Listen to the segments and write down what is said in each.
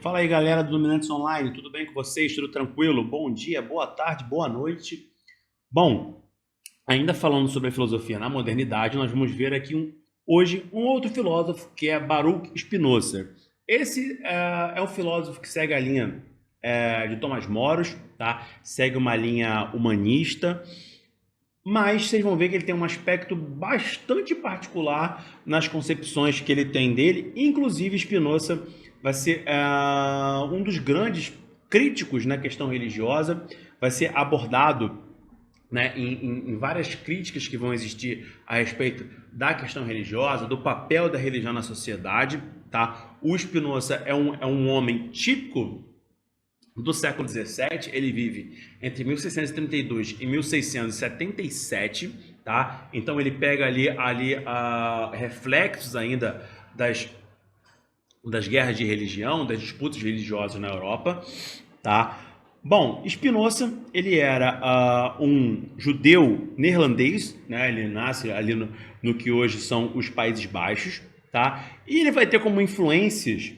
Fala aí, galera do Dominantes Online, tudo bem com vocês? Tudo tranquilo? Bom dia, boa tarde, boa noite. Bom, ainda falando sobre a filosofia na modernidade, nós vamos ver aqui hoje um outro filósofo que é Baruch Spinoza. Esse é um filósofo que segue a linha de Tomás Moros, tá? Segue uma linha humanista, mas vocês vão ver que ele tem um aspecto bastante particular nas concepções que ele tem dele. Inclusive, Spinoza vai ser um dos grandes críticos na questão religiosa, vai ser abordado, né, em várias críticas que vão existir a respeito da questão religiosa, do papel da religião na sociedade. Tá? O Spinoza é um homem típico do século XVII, ele vive entre 1632 e 1677, tá? Então ele pega ali reflexos ainda das guerras de religião, das disputas religiosas na Europa, tá? Bom, Spinoza, ele era um judeu neerlandês, né? Ele nasce ali no que hoje são os Países Baixos, tá? E ele vai ter como influências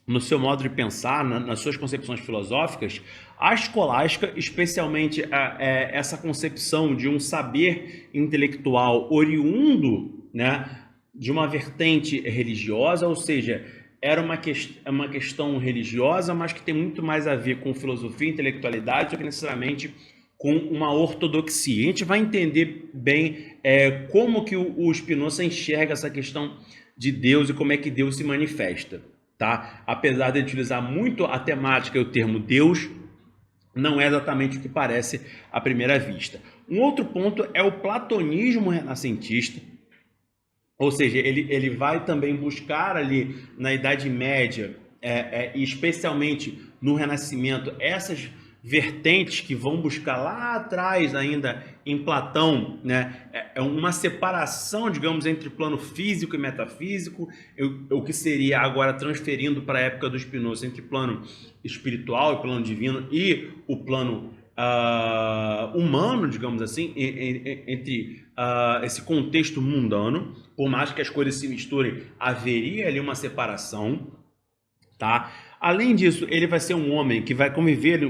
no seu modo de pensar, nas suas concepções filosóficas, a escolástica, especialmente essa concepção de um saber intelectual oriundo, né, de uma vertente religiosa, ou seja, era uma questão religiosa, mas que tem muito mais a ver com filosofia e intelectualidade do que necessariamente com uma ortodoxia. A gente vai entender bem como que o Spinoza enxerga essa questão de Deus e como é que Deus se manifesta. Tá? Apesar de utilizar muito a temática e o termo Deus, não é exatamente o que parece à primeira vista. Um outro ponto é o platonismo renascentista, ou seja, ele vai também buscar ali na Idade Média, e especialmente no Renascimento, essas vertentes que vão buscar lá atrás ainda em Platão, né? É uma separação, digamos, entre plano físico e metafísico, o que seria agora transferindo para a época do Spinoza entre plano espiritual e plano divino e o plano humano, digamos assim, entre esse contexto mundano. Por mais que as coisas se misturem, haveria ali uma separação, tá? Além disso, ele vai ser um homem que vai conviver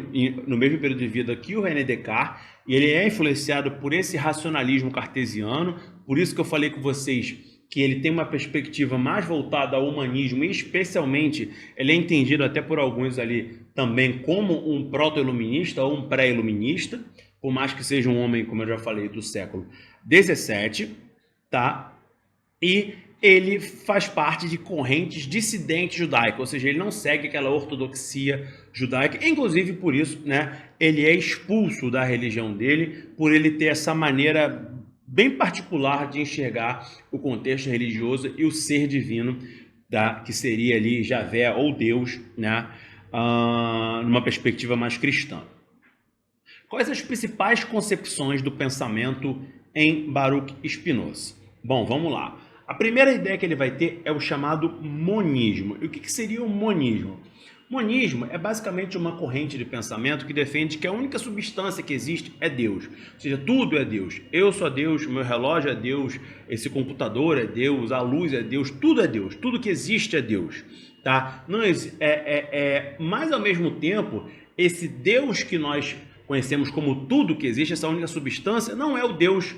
no mesmo período de vida que o René Descartes, e ele é influenciado por esse racionalismo cartesiano, por isso que eu falei com vocês que ele tem uma perspectiva mais voltada ao humanismo, e especialmente ele é entendido até por alguns ali também como um proto-iluminista ou um pré-iluminista, por mais que seja um homem, como eu já falei, do século XVII, tá? E ele faz parte de correntes dissidentes judaicas, ou seja, ele não segue aquela ortodoxia judaica, inclusive por isso, né, ele é expulso da religião dele, por ele ter essa maneira bem particular de enxergar o contexto religioso e o ser divino, que seria ali Javé ou Deus, né, numa perspectiva mais cristã. Quais as principais concepções do pensamento em Baruch Spinoza? Bom, vamos lá. A primeira ideia que ele vai ter é o chamado monismo. E o que seria o monismo? Monismo é basicamente uma corrente de pensamento que defende que a única substância que existe é Deus. Ou seja, tudo é Deus. Eu sou Deus, o meu relógio é Deus, esse computador é Deus, a luz é Deus, tudo é Deus. Tudo que existe é Deus. Tá? Não mas ao mesmo tempo, esse Deus que nós conhecemos como tudo que existe, essa única substância, não é o Deus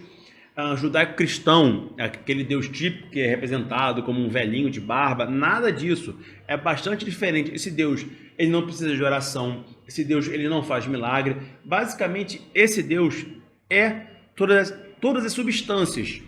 judaico-cristão, aquele Deus típico que é representado como um velhinho de barba, nada disso. É bastante diferente. Esse Deus, ele não precisa de oração, esse Deus, ele não faz milagre. Basicamente, esse Deus é todas as substâncias.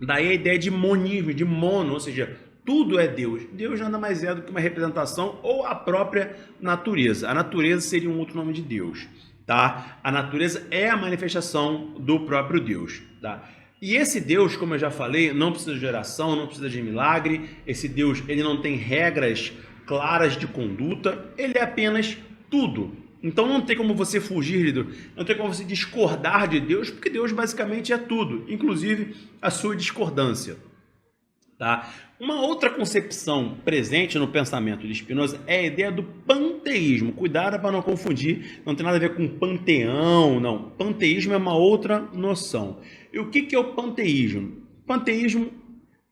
Daí a ideia de monismo, de mono, ou seja, tudo é Deus. Deus nada mais é do que uma representação ou a própria natureza. A natureza seria um outro nome de Deus. Tá? A natureza é a manifestação do próprio Deus. Tá? E esse Deus, como eu já falei, não precisa de oração, não precisa de milagre. Esse Deus, ele não tem regras claras de conduta, ele é apenas tudo. Então não tem como você fugir de Deus, não tem como você discordar de Deus, porque Deus basicamente é tudo, inclusive a sua discordância. Tá? Uma outra concepção presente no pensamento de Spinoza é a ideia do panteísmo. Cuidado para não confundir, não tem nada a ver com panteão, não. Panteísmo é uma outra noção. E o que é o panteísmo? Panteísmo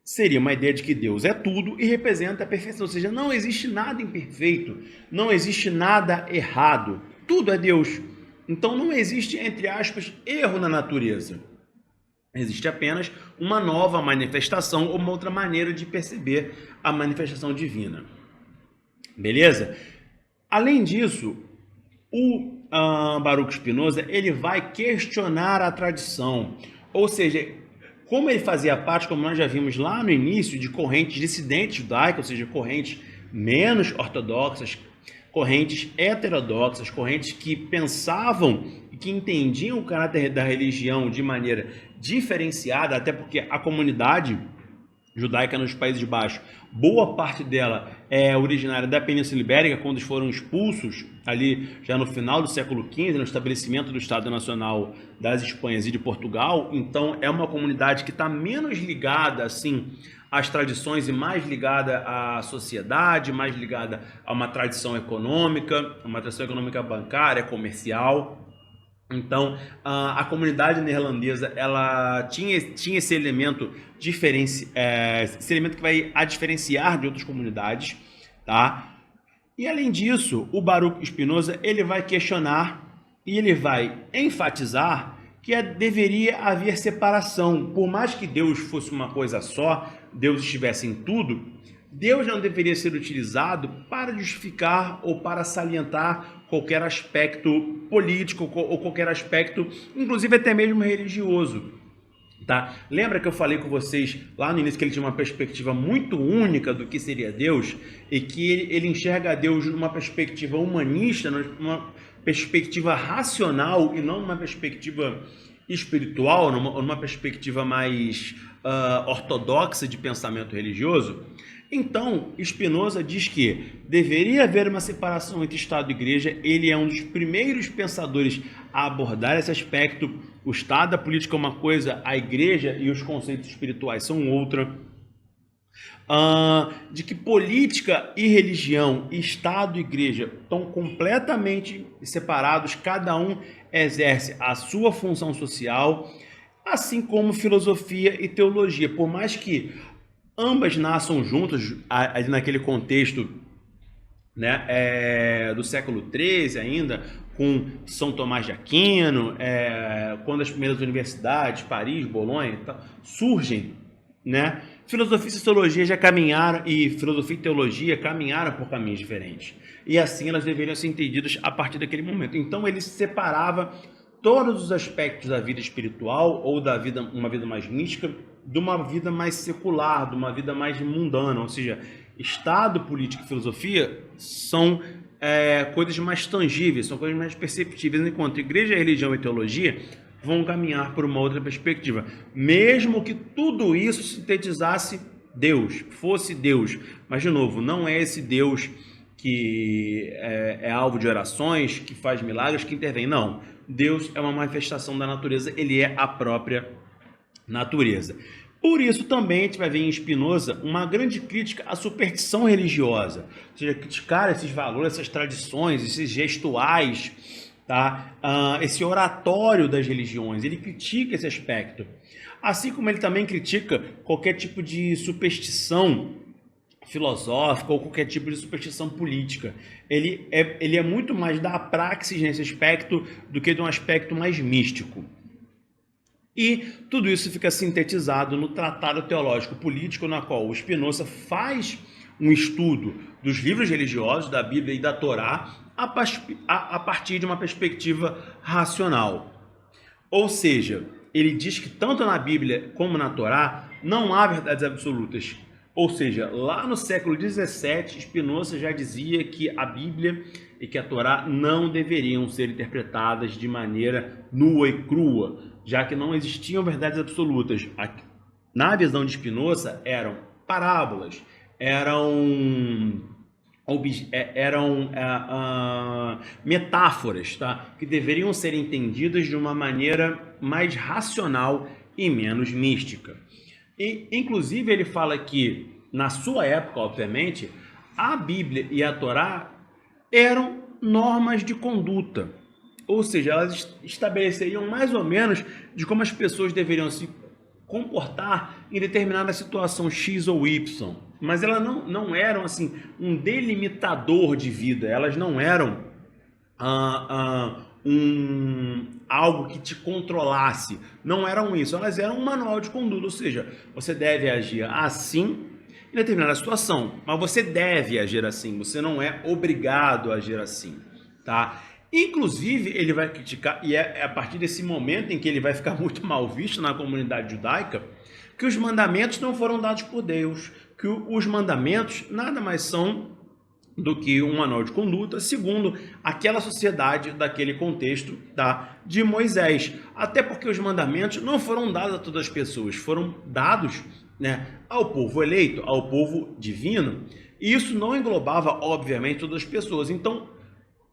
seria uma ideia de que Deus é tudo e representa a perfeição, ou seja, não existe nada imperfeito, não existe nada errado, tudo é Deus. Então não existe, entre aspas, erro na natureza. Existe apenas uma nova manifestação ou uma outra maneira de perceber a manifestação divina. Beleza? Além disso, o Baruch Spinoza ele vai questionar a tradição, ou seja, como ele fazia parte, como nós já vimos lá no início, de correntes dissidentes judaicas, ou seja, correntes menos ortodoxas, correntes heterodoxas, correntes que pensavam e que entendiam o caráter da religião de maneira diferenciada, até porque a comunidade judaica nos Países Baixos, boa parte dela é originária da Península Ibérica, quando foram expulsos ali já no final do século XV, no estabelecimento do Estado Nacional das Espanhas e de Portugal. Então é uma comunidade que está menos ligada assim às tradições e mais ligada à sociedade, mais ligada a uma tradição econômica bancária, comercial. Então, a comunidade neerlandesa ela tinha esse elemento esse elemento que vai a diferenciar de outras comunidades, tá? E além disso, o Baruch Spinoza ele vai questionar e ele vai enfatizar que deveria haver separação. Por mais que Deus fosse uma coisa só, Deus estivesse em tudo, Deus não deveria ser utilizado para justificar ou para salientar qualquer aspecto político ou qualquer aspecto, inclusive até mesmo religioso. Tá? Lembra que eu falei com vocês lá no início que ele tinha uma perspectiva muito única do que seria Deus e que ele enxerga Deus numa perspectiva humanista, numa perspectiva racional e não numa perspectiva espiritual, numa perspectiva mais ortodoxa de pensamento religioso? Então, Spinoza diz que deveria haver uma separação entre Estado e Igreja. Ele é um dos primeiros pensadores a abordar esse aspecto. O Estado, a política é uma coisa, a Igreja e os conceitos espirituais são outra. De que política e religião, Estado e Igreja estão completamente separados, cada um exerce a sua função social, assim como filosofia e teologia, por mais que ambas nasçam juntas ali naquele contexto, né, do século XIII ainda, com São Tomás de Aquino, quando as primeiras universidades, Paris, Bolonha, surgem, né? Filosofia e teologia já caminharam, e filosofia e teologia caminharam por caminhos diferentes. E assim elas deveriam ser entendidas a partir daquele momento. Então ele separava todos os aspectos da vida espiritual ou da vida, uma vida mais mística, de uma vida mais secular, de uma vida mais mundana. Ou seja, Estado, política e filosofia são coisas mais tangíveis, são coisas mais perceptíveis, enquanto igreja, religião e teologia vão caminhar por uma outra perspectiva. Mesmo que tudo isso sintetizasse Deus, fosse Deus. Mas, de novo, não é esse Deus que é alvo de orações, que faz milagres, que intervém. Não. Deus é uma manifestação da natureza, ele é a própria natureza. Por isso também a gente vai ver em Spinoza uma grande crítica à superstição religiosa, ou seja, criticar esses valores, essas tradições, esses gestuais, tá? Esse oratório das religiões. Ele critica esse aspecto, assim como ele também critica qualquer tipo de superstição filosófica ou qualquer tipo de superstição política. Ele é muito mais da praxis nesse aspecto do que de um aspecto mais místico. E tudo isso fica sintetizado no Tratado Teológico Político, na qual o Spinoza faz um estudo dos livros religiosos, da Bíblia e da Torá, a partir de uma perspectiva racional. Ou seja, ele diz que tanto na Bíblia como na Torá não há verdades absolutas. Ou seja, lá no século XVII, Spinoza já dizia que a Bíblia e que a Torá não deveriam ser interpretadas de maneira nua e crua, já que não existiam verdades absolutas. Na visão de Spinoza, eram parábolas, eram metáforas, tá? Que deveriam ser entendidas de uma maneira mais racional e menos mística. E, inclusive, ele fala que, na sua época, obviamente, a Bíblia e a Torá eram normas de conduta. Ou seja, elas estabeleceriam mais ou menos de como as pessoas deveriam se comportar em determinada situação X ou Y, mas elas não eram assim um delimitador de vida, elas não eram algo que te controlasse, não eram isso, elas eram um manual de conduta, ou seja, você deve agir assim em determinada situação, mas você deve agir assim, você não é obrigado a agir assim, tá? Inclusive, ele vai criticar, e é a partir desse momento em que ele vai ficar muito mal visto na comunidade judaica, que os mandamentos não foram dados por Deus, que os mandamentos nada mais são do que um manual de conduta, segundo aquela sociedade, daquele contexto, tá, de Moisés. Até porque os mandamentos não foram dados a todas as pessoas, foram dados, né, ao povo eleito, ao povo divino, e isso não englobava, obviamente, todas as pessoas. Então,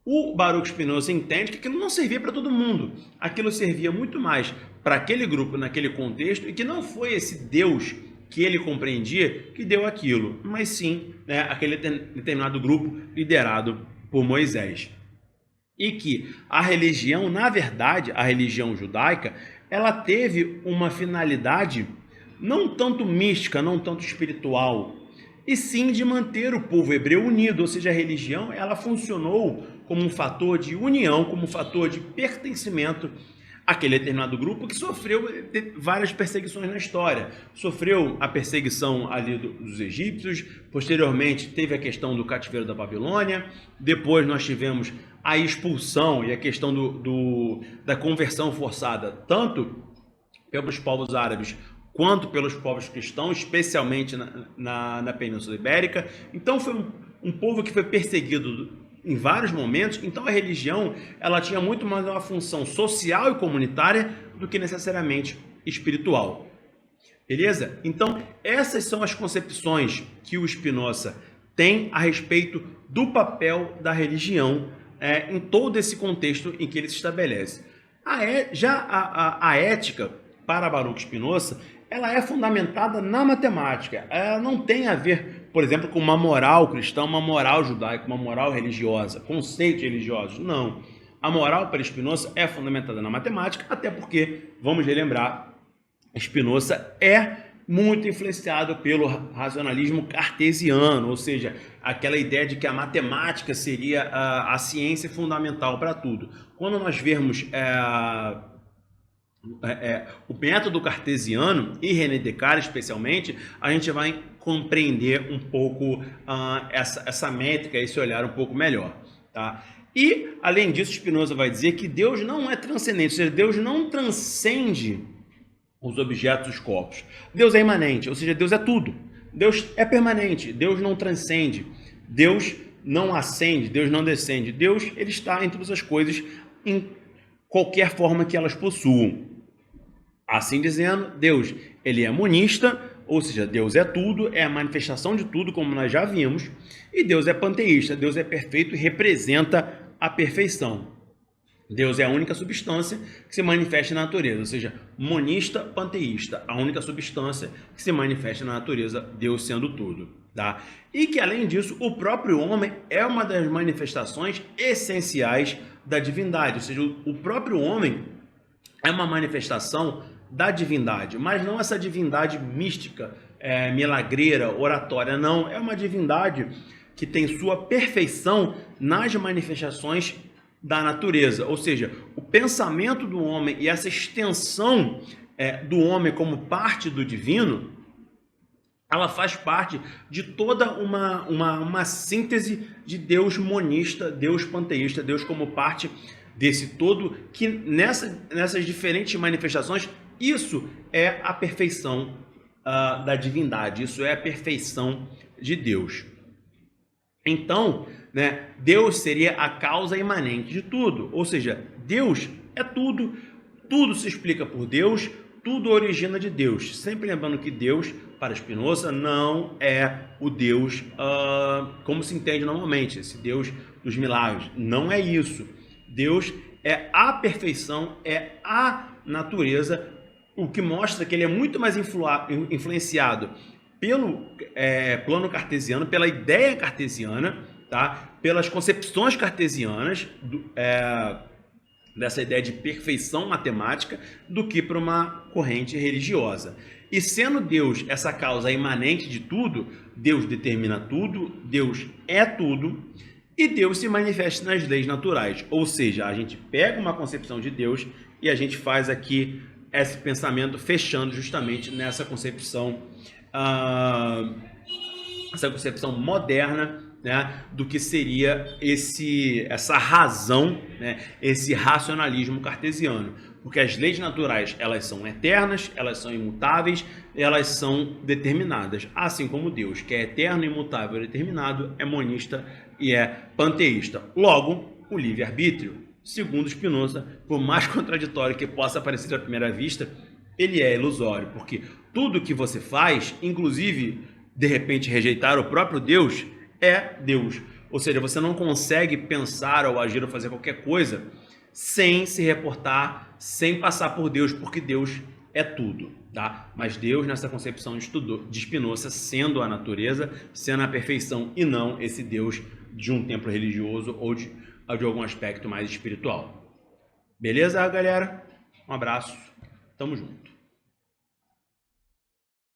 o Baruch Spinoza entende que aquilo não servia para todo mundo, aquilo servia muito mais para aquele grupo, naquele contexto, e que não foi esse Deus que ele compreendia que deu aquilo, mas sim, né, aquele determinado grupo liderado por Moisés. E que a religião, na verdade, a religião judaica, ela teve uma finalidade não tanto mística, não tanto espiritual, e sim de manter o povo hebreu unido, ou seja, a religião ela funcionou como um fator de união, como um fator de pertencimento àquele determinado grupo que sofreu várias perseguições na história. Sofreu a perseguição ali dos egípcios, posteriormente teve a questão do cativeiro da Babilônia, depois nós tivemos a expulsão e a questão da conversão forçada, tanto pelos povos árabes quanto pelos povos cristãos, especialmente na Península Ibérica. Então foi um povo que foi perseguido em vários momentos. Então a religião ela tinha muito mais uma função social e comunitária do que necessariamente espiritual. Beleza? Então essas são as concepções que o Spinoza tem a respeito do papel da religião em todo esse contexto em que ele se estabelece. A ética para Baruch Spinoza ela é fundamentada na matemática. Ela não tem a ver, por exemplo, com uma moral cristã, uma moral judaica, uma moral religiosa, conceitos religiosos. Não. A moral para Spinoza é fundamentada na matemática, até porque, vamos relembrar, Spinoza é muito influenciado pelo racionalismo cartesiano, ou seja, aquela ideia de que a matemática seria a ciência fundamental para tudo. Quando nós vermos o método cartesiano e René Descartes especialmente, a gente vai compreender um pouco essa métrica, esse olhar um pouco melhor, tá? E além disso, Spinoza vai dizer que Deus não é transcendente, ou seja, Deus não transcende os objetos dos corpos. Deus é imanente, ou seja, Deus é tudo. Deus é permanente, Deus não transcende, Deus não ascende, Deus não descende. Deus ele está em todas as coisas, em qualquer forma que elas possuam. Assim dizendo, Deus ele é monista, ou seja, Deus é tudo, é a manifestação de tudo, como nós já vimos, e Deus é panteísta, Deus é perfeito e representa a perfeição. Deus é a única substância que se manifesta na natureza, ou seja, monista, panteísta, a única substância que se manifesta na natureza, Deus sendo tudo, tá? E que além disso, o próprio homem é uma das manifestações essenciais da divindade, ou seja, o próprio homem é uma manifestação da divindade, mas não essa divindade mística, milagreira, oratória, não, é uma divindade que tem sua perfeição nas manifestações da natureza, ou seja, o pensamento do homem e essa extensão do homem como parte do divino, ela faz parte de toda uma síntese de Deus monista, Deus panteísta, Deus como parte desse todo, que nessas diferentes manifestações, isso é a perfeição da divindade, isso é a perfeição de Deus. Então, né, Deus seria a causa imanente de tudo, ou seja, Deus é tudo, tudo se explica por Deus, tudo origina de Deus. Sempre lembrando que Deus, para Spinoza, não é o Deus como se entende normalmente, esse Deus dos milagres. Não é isso. Deus é a perfeição, é a natureza, o que mostra que ele é muito mais influenciado pelo plano cartesiano, pela ideia cartesiana, tá? Pelas concepções cartesianas dessa ideia de perfeição matemática do que para uma corrente religiosa. E sendo Deus essa causa imanente de tudo, Deus determina tudo, Deus é tudo, e Deus se manifesta nas leis naturais. Ou seja, a gente pega uma concepção de Deus e a gente faz aqui esse pensamento fechando justamente nessa concepção, essa concepção moderna, né, do que seria essa razão, né, esse racionalismo cartesiano. Porque as leis naturais, elas são eternas, elas são imutáveis, elas são determinadas. Assim como Deus, que é eterno, imutável e determinado, é monista e é panteísta. Logo, o livre-arbítrio, segundo Spinoza, por mais contraditório que possa parecer à primeira vista, ele é ilusório. Porque tudo que você faz, inclusive, de repente, rejeitar o próprio Deus, é Deus. Ou seja, você não consegue pensar ou agir ou fazer qualquer coisa sem se reportar, sem passar por Deus, porque Deus é tudo, tá? Mas Deus, nessa concepção de Spinoza, sendo a natureza, sendo a perfeição e não esse Deus de um templo religioso ou de algum aspecto mais espiritual. Beleza, galera? Um abraço. Tamo junto.